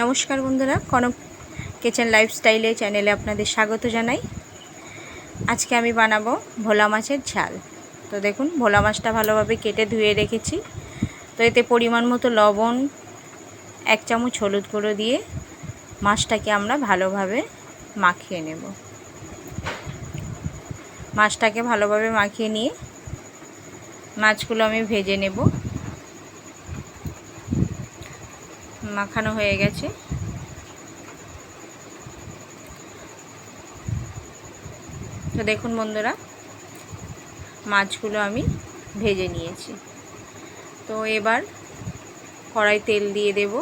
নমস্কার বন্ধুরা, কনক কিচেন লাইফস্টাইলে চ্যানেলে আপনাদের স্বাগত জানাই। আজকে আমি বানাবো ভোলা মাছের ঝাল। তো দেখুন, ভোলা মাছটা ভালোভাবে কেটে ধুয়ে রেখেছি। তো এতে পরিমাণ মতো লবণ, 1 চামচ হলুদ গুঁড়ো দিয়ে মাছটাকে আমরা ভালোভাবে মাখিয়ে নেব। মাছটাকে ভালোভাবে মাখিয়ে নিয়ে মাছগুলো আমি ভেজে নেব। মাখানো হয়ে গেছে। তো দেখুন বন্ধুরা, মাছগুলো আমি ভেজে নিয়েছি। তো এবার কড়াই তেল দিয়ে দেব।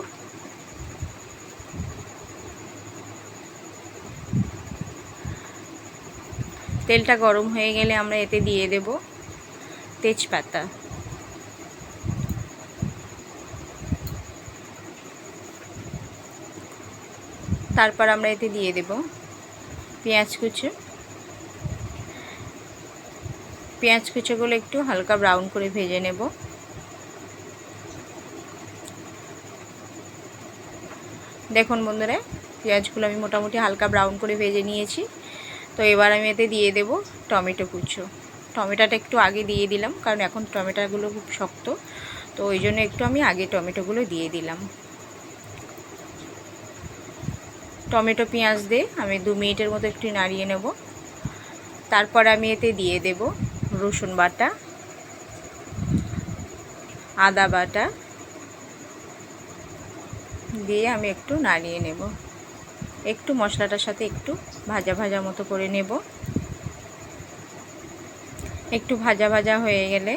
তেলটা গরম হয়ে গেলে আমরা এতে দিয়ে দেব তেজপাতা, তারপর আমরা এতে দিয়ে দেব পেঁয়াজ কুচো। পেঁয়াজ কুচোগুলো একটু হালকা ব্রাউন করে ভেজে নেব। দেখুন বন্ধুরা, পেঁয়াজগুলো আমি মোটামুটি হালকা ব্রাউন করে ভেজে নিয়েছি। তো এবার আমি এতে দিয়ে দেব টমেটো কুচো। টমেটোটা একটু আগে দিয়ে দিলাম, কারণ এখন টমেটোগুলো খুব শক্ত, তো ওই জন্য একটু আমি আগে টমেটোগুলো দিয়ে দিলাম। টমেটো পেঁয়াজ দিয়ে আমি 2 মিনিটের মতো একটু নাড়িয়ে নেব। তারপর আমি এতে দিয়ে দেব রসুন বাটা, আদা বাটা দিয়ে আমি একটু নাড়িয়ে নেব। একটু মশলাটার সাথে একটু ভাজা ভাজা মতো করে নেব। একটু ভাজা ভাজা হয়ে গেলে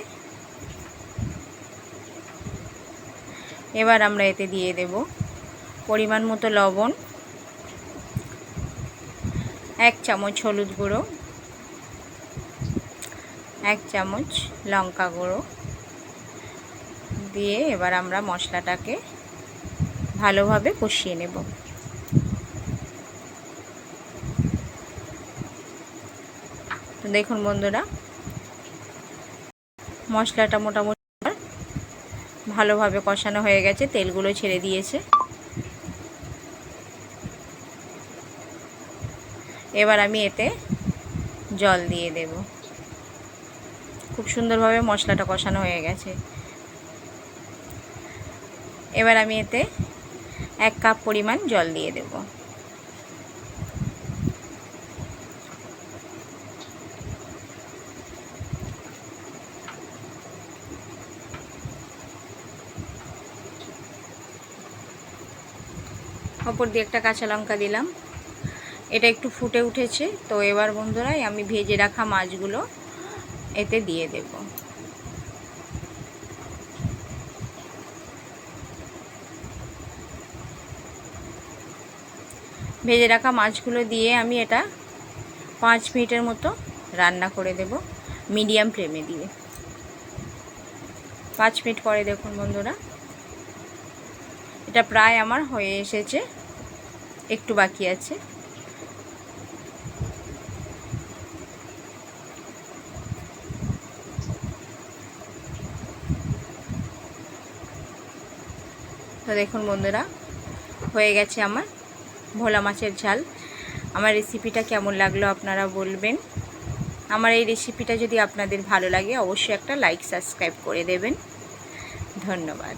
এবার আমরা এতে দিয়ে দেব পরিমাণ মতো লবণ, 1 চামচ হলুদ গুঁড়ো, 1 চামচ লঙ্কা গুঁড়ো দিয়ে এবার আমরা মশলাটাকে ভালোভাবে কষিয়ে নেব। তো দেখুন বন্ধুরা, মশলাটা মোটামুটি ভালোভাবে কষানো হয়ে গেছে, তেলগুলো ছেড়ে দিয়েছে। এবার আমি এতে জল দিয়ে দেব। খুব সুন্দরভাবে মশলাটা কষানো হয়ে গেছে। এবার আমি এতে 1 কাপ পরিমাণ জল দিয়ে দেব। ওপর দিয়ে একটা কাঁচা লঙ্কা দিলাম। এটা একটু ফুটে উঠেছে। তো এবার বন্ধুরা, আমি ভেজে রাখা মাছগুলো এতে দিয়ে দেব। ভেজে রাখা মাছগুলো দিয়ে আমি এটা 5 মিনিটের মতো রান্না করে দেব মিডিয়াম ফ্লেমে দিয়ে। 5 মিনিট পরে দেখুন বন্ধুরা, এটা প্রায় আমার হয়ে এসেছে, একটু বাকি আছে। তো দেখুন বন্ধুরা, হয়ে গেছে আমার ভোলা মাছের ঝাল। আমার রেসিপিটা কেমন লাগলো আপনারা বলবেন। আমার এই রেসিপিটা যদি আপনাদের ভালো লাগে অবশ্যই একটা লাইক সাবস্ক্রাইব করে দেবেন। ধন্যবাদ।